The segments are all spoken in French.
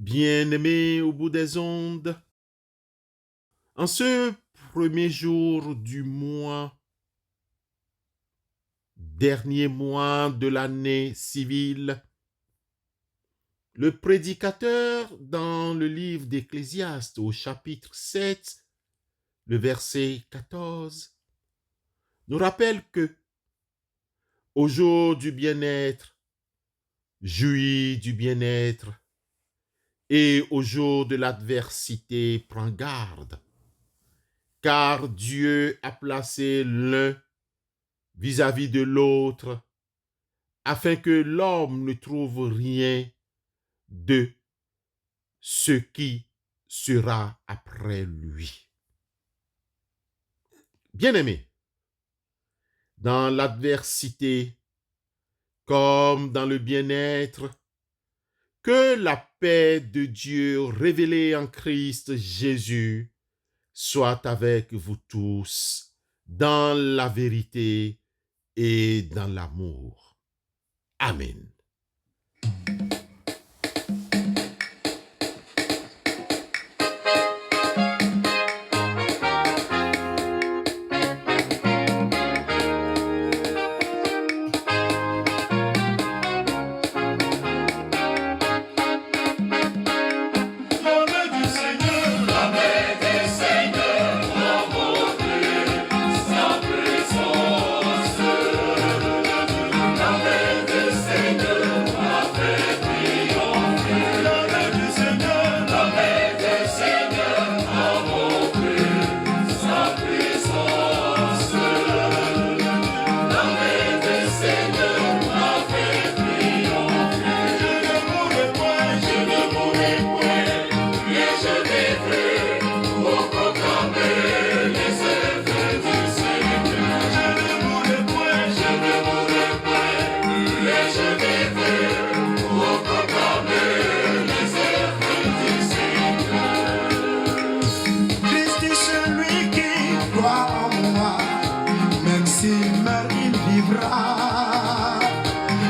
Bien-aimés au bout des ondes, en ce premier jour du mois, dernier mois de l'année civile, le prédicateur dans le livre d'Ecclésiaste au chapitre 7, le verset 14, nous rappelle que au jour du bien-être, jouis du bien-être, et au jour de l'adversité, prends garde, car Dieu a placé l'un vis-à-vis de l'autre, afin que l'homme ne trouve rien de ce qui sera après lui. Bien-aimé, dans l'adversité comme dans le bien-être, que la paix de Dieu révélée en Christ Jésus soit avec vous tous dans la vérité et dans l'amour. Amen.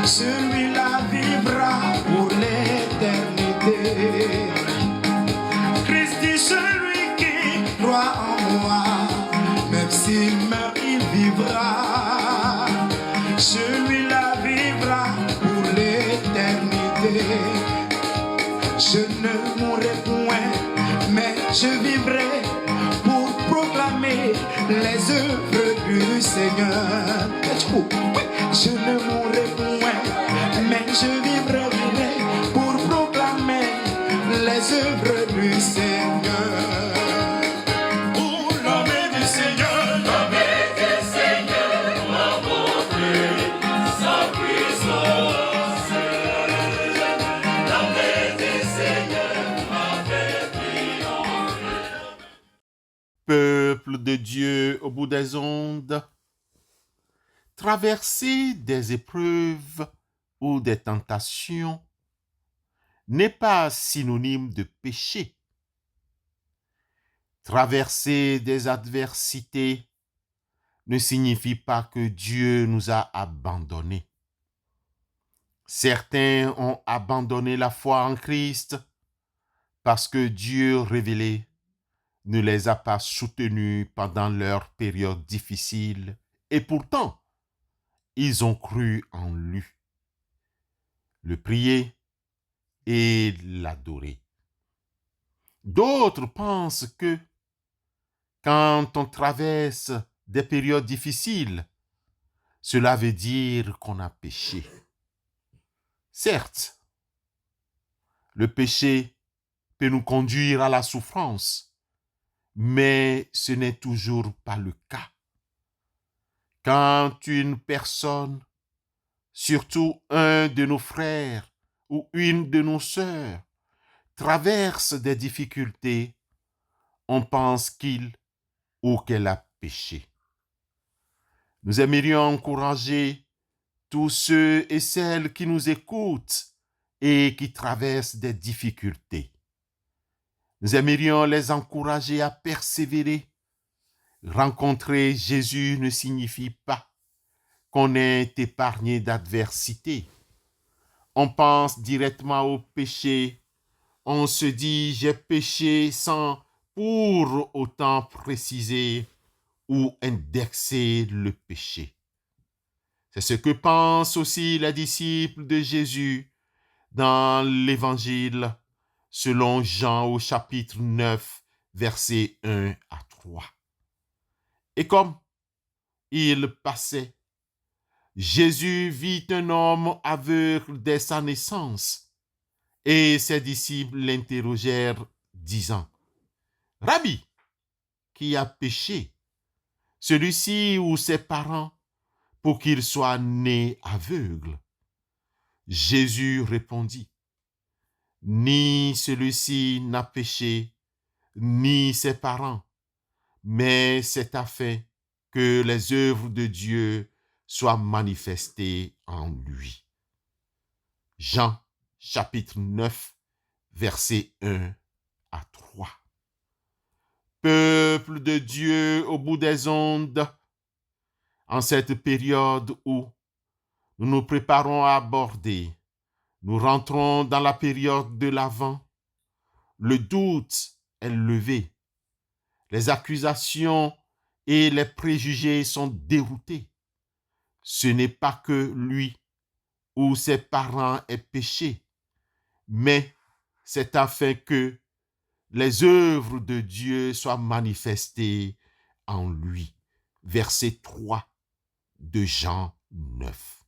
Celui-là vivra pour l'éternité. Christ dit celui qui croit en moi, même s'il meurt, il vivra. Celui-là vivra pour l'éternité. Je ne mourrai point, mais je vivrai pour proclamer les œuvres du Seigneur. Je ne mourrai point, mais je vivrai pour proclamer les œuvres du Seigneur. Pour l'armée du Seigneur, m'a montré sa puissance. L'armée du Seigneur m'a fait triompher. Peuple de Dieu au bout des ondes, traverser des épreuves ou des tentations n'est pas synonyme de péché. Traverser des adversités ne signifie pas que Dieu nous a abandonnés. Certains ont abandonné la foi en Christ parce que Dieu révélé ne les a pas soutenus pendant leur période difficile et pourtant, ils ont cru en lui, le prier et l'adorer. D'autres pensent que quand on traverse des périodes difficiles, cela veut dire qu'on a péché. Certes, le péché peut nous conduire à la souffrance, mais ce n'est toujours pas le cas. Quand une personne, surtout un de nos frères ou une de nos sœurs, traverse des difficultés, on pense qu'il ou qu'elle a péché. Nous aimerions encourager tous ceux et celles qui nous écoutent et qui traversent des difficultés. Nous aimerions les encourager à persévérer. Rencontrer Jésus ne signifie pas qu'on est épargné d'adversité. On pense directement au péché on se dit j'ai péché sans pour autant préciser ou indexer le péché. C'est ce que pensent aussi les disciples de Jésus dans l'Évangile selon Jean au chapitre 9, versets 1 à 3. Et comme il passait, Jésus vit un homme aveugle dès sa naissance, et ses disciples l'interrogèrent, disant, « Rabbi, qui a péché, celui-ci ou ses parents, pour qu'il soit né aveugle ?» Jésus répondit, « Ni celui-ci n'a péché, ni ses parents, mais c'est afin que les œuvres de Dieu soient manifestées en lui. » Jean, chapitre 9, versets 1 à 3. Peuple de Dieu au bout des ondes, en cette période où nous nous préparons à aborder, nous rentrons dans la période de l'Avent, le doute est levé, les accusations et les préjugés sont déroutés. Ce n'est pas que lui ou ses parents aient péché, mais c'est afin que les œuvres de Dieu soient manifestées en lui. Verset 3 de Jean 9.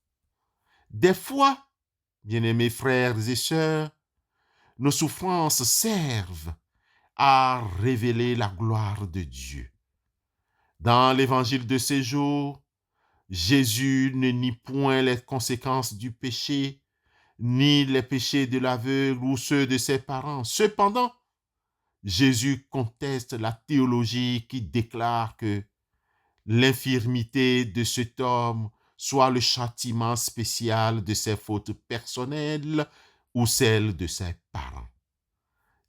Des fois, bien-aimés frères et sœurs, nos souffrances servent à révéler la gloire de Dieu. Dans l'évangile de ces jours, Jésus ne nie point les conséquences du péché, ni les péchés de l'aveugle ou ceux de ses parents. Cependant, Jésus conteste la théologie qui déclare que l'infirmité de cet homme soit le châtiment spécial de ses fautes personnelles ou celles de ses parents.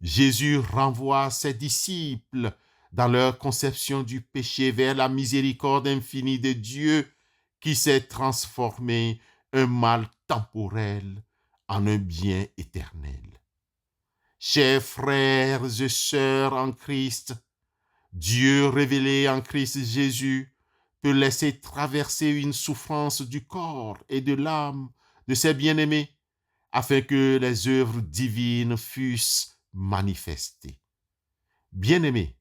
Jésus renvoie ses disciples dans leur conception du péché vers la miséricorde infinie de Dieu qui s'est transformé un mal temporel en un bien éternel. Chers frères et sœurs en Christ, Dieu révélé en Christ Jésus peut laisser traverser une souffrance du corps et de l'âme de ses bien-aimés afin que les œuvres divines fussent manifestées. Bien-aimés,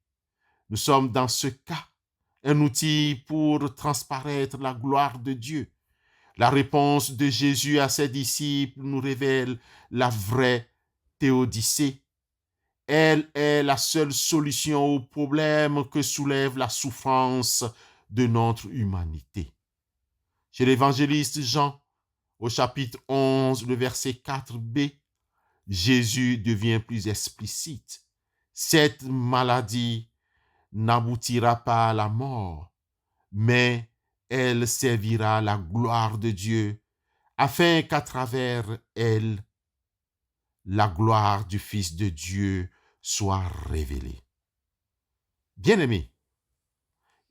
nous sommes dans ce cas un outil pour transparaître la gloire de Dieu. La réponse de Jésus à ses disciples nous révèle la vraie théodicée. Elle est la seule solution au problème que soulève la souffrance de notre humanité. Chez l'évangéliste Jean, au chapitre 11, le verset 4b, Jésus devient plus explicite. Cette maladie n'aboutira pas à la mort, mais elle servira à la gloire de Dieu, afin qu'à travers elle, la gloire du Fils de Dieu soit révélée. Bien-aimés,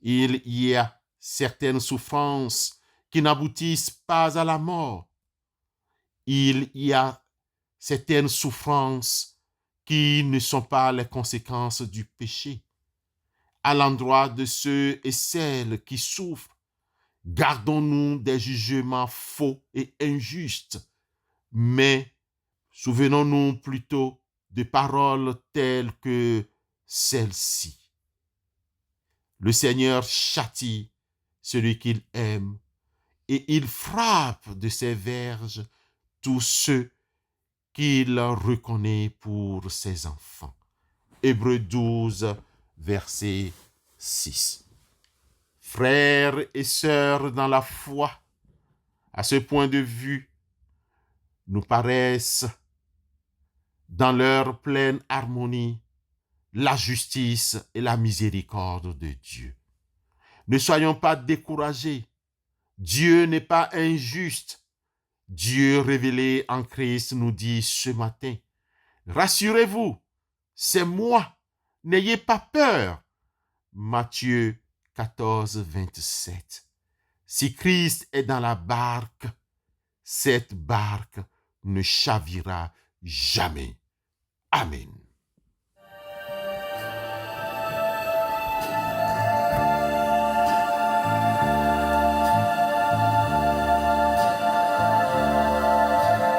il y a certaines souffrances qui n'aboutissent pas à la mort. Il y a certaines souffrances qui ne sont pas les conséquences du péché. À l'endroit de ceux et celles qui souffrent, gardons-nous des jugements faux et injustes, mais souvenons-nous plutôt de paroles telles que celle-ci. Le Seigneur châtie celui qu'il aime et il frappe de ses verges tous ceux qu'il reconnaît pour ses enfants. Hébreux 12, verset 6. Frères et sœurs dans la foi, à ce point de vue, nous paraissent dans leur pleine harmonie la justice et la miséricorde de Dieu. Ne soyons pas découragés. Dieu n'est pas injuste. Dieu révélé en Christ nous dit ce matin, rassurez-vous, c'est moi, n'ayez pas peur. Matthieu 14, 27. Si Christ est dans la barque, cette barque ne chavira jamais. Amen.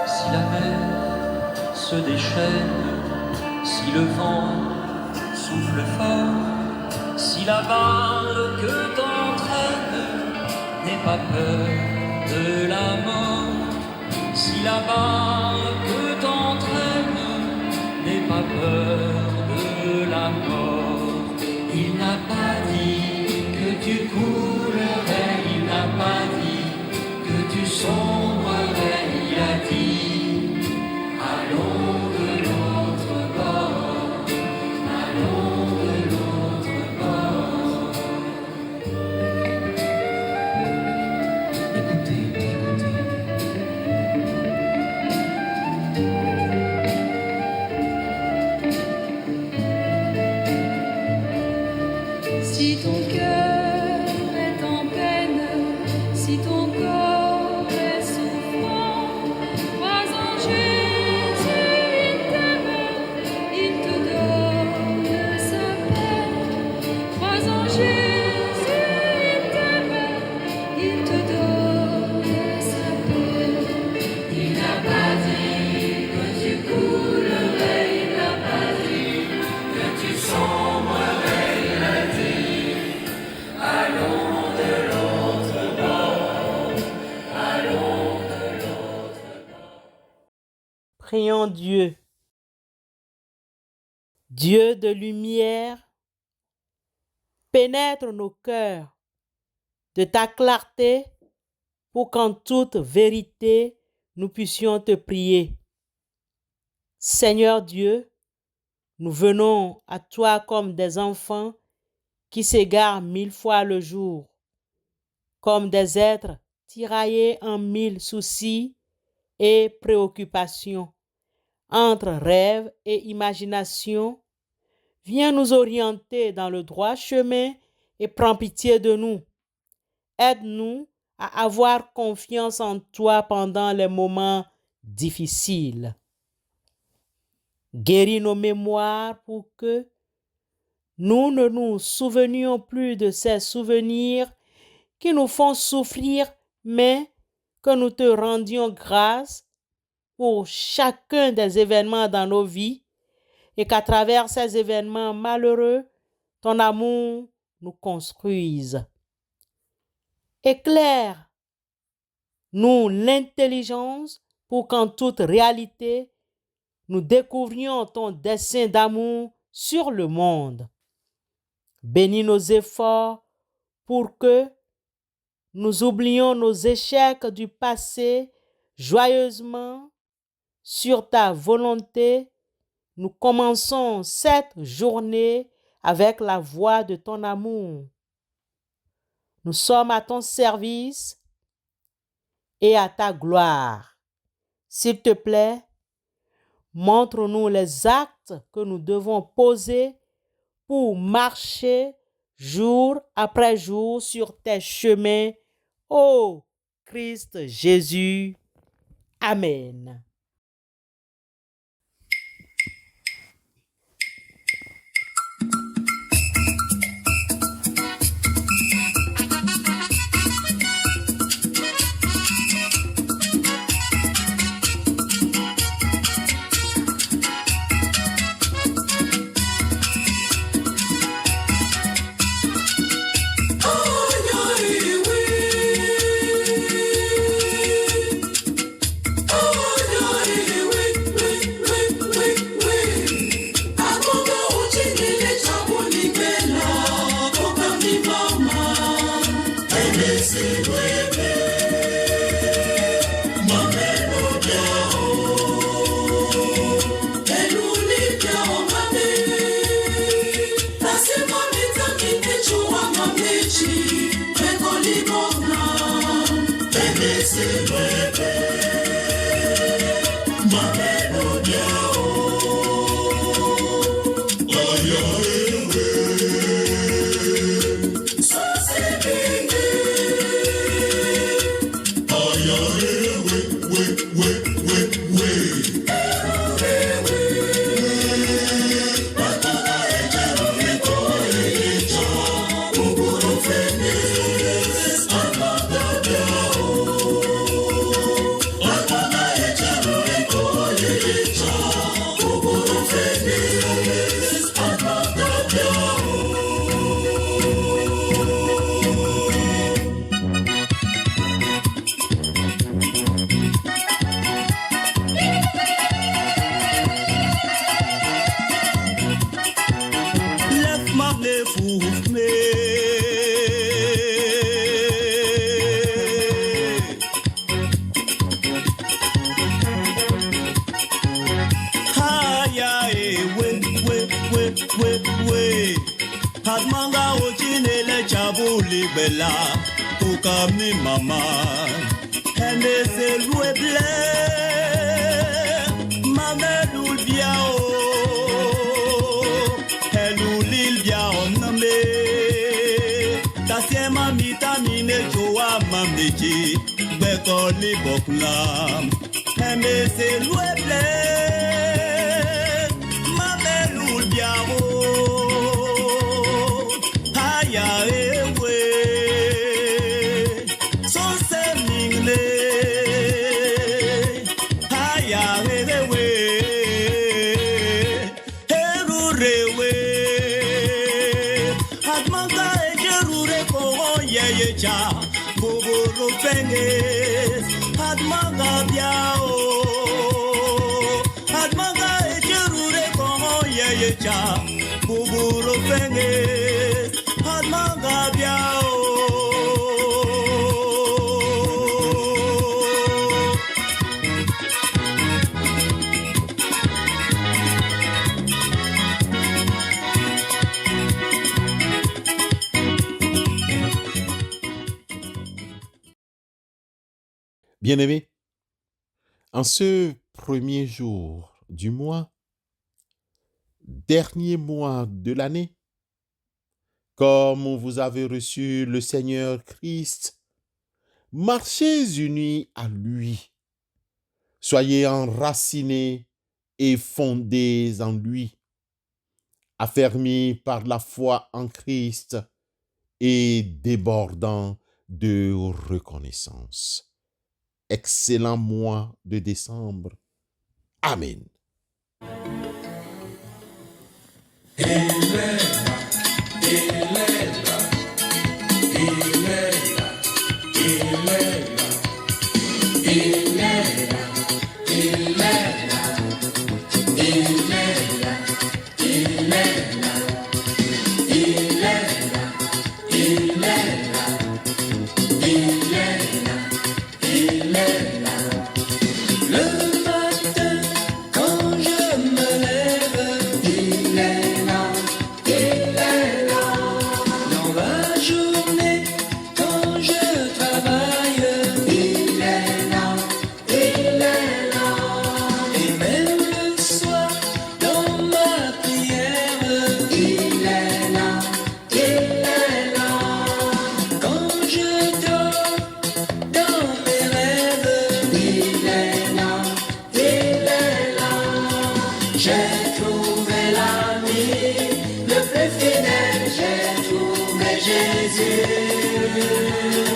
Si la mer se déchaîne, si le vent souffle fort, si la barque t'entraîne, n'aie pas peur de la mort. Si la barque t'entraîne, n'aie pas peur de la mort. Il n'a pas dit que tu coulerais, il n'a pas dit que tu sombrerais, il a dit allons de l'autre bord, allons de l'autre bord. Écoutez, Si ton cœur est en peine, si ton corps est souffrant, crois en Jésus, il t'aime, il te donne sa paix. Crois en Jésus, il t'aime, il te donne sa paix. Il n'a pas dit que tu coulerais, il n'a pas dit que tu sombrerais. Prions Dieu. Dieu de lumière, pénètre nos cœurs de ta clarté pour qu'en toute vérité, nous puissions te prier. Seigneur Dieu, nous venons à toi comme des enfants qui s'égarent 1000 fois le jour, comme des êtres tiraillés en 1000 soucis et préoccupations. Entre rêve et imagination, viens nous orienter dans le droit chemin et prends pitié de nous. Aide-nous à avoir confiance en toi pendant les moments difficiles. Guéris nos mémoires pour que nous ne nous souvenions plus de ces souvenirs qui nous font souffrir, mais que nous te rendions grâce pour chacun des événements dans nos vies et qu'à travers ces événements malheureux, ton amour nous construise. Éclaire-nous l'intelligence pour qu'en toute réalité, nous découvrions ton dessein d'amour sur le monde. Bénis nos efforts pour que nous oublions nos échecs du passé joyeusement. Sur ta volonté, nous commençons cette journée avec la voix de ton amour. Nous sommes à ton service et à ta gloire. S'il te plaît, montre-nous les actes que nous devons poser pour marcher jour après jour sur tes chemins, ô Christ Jésus. Amen. Oh, Hadmanga ochinele chabuli bella ukami mama hende se lue ble mamelul biao helulil biao nambe tasiema mitamine joa mamneji bekoli boklam hende se lue ble mamelul biao Hadmanga biao Hadmanga ejerure komo yeye cha buburo fenge Hadmanga biao Bien-aimés, en ce premier jour du mois, dernier mois de l'année, comme vous avez reçu le Seigneur Christ, marchez unis à lui. Soyez enracinés et fondés en lui, affermis par la foi en Christ et débordant de reconnaissance. Excellent mois de décembre. Amen. Jésus.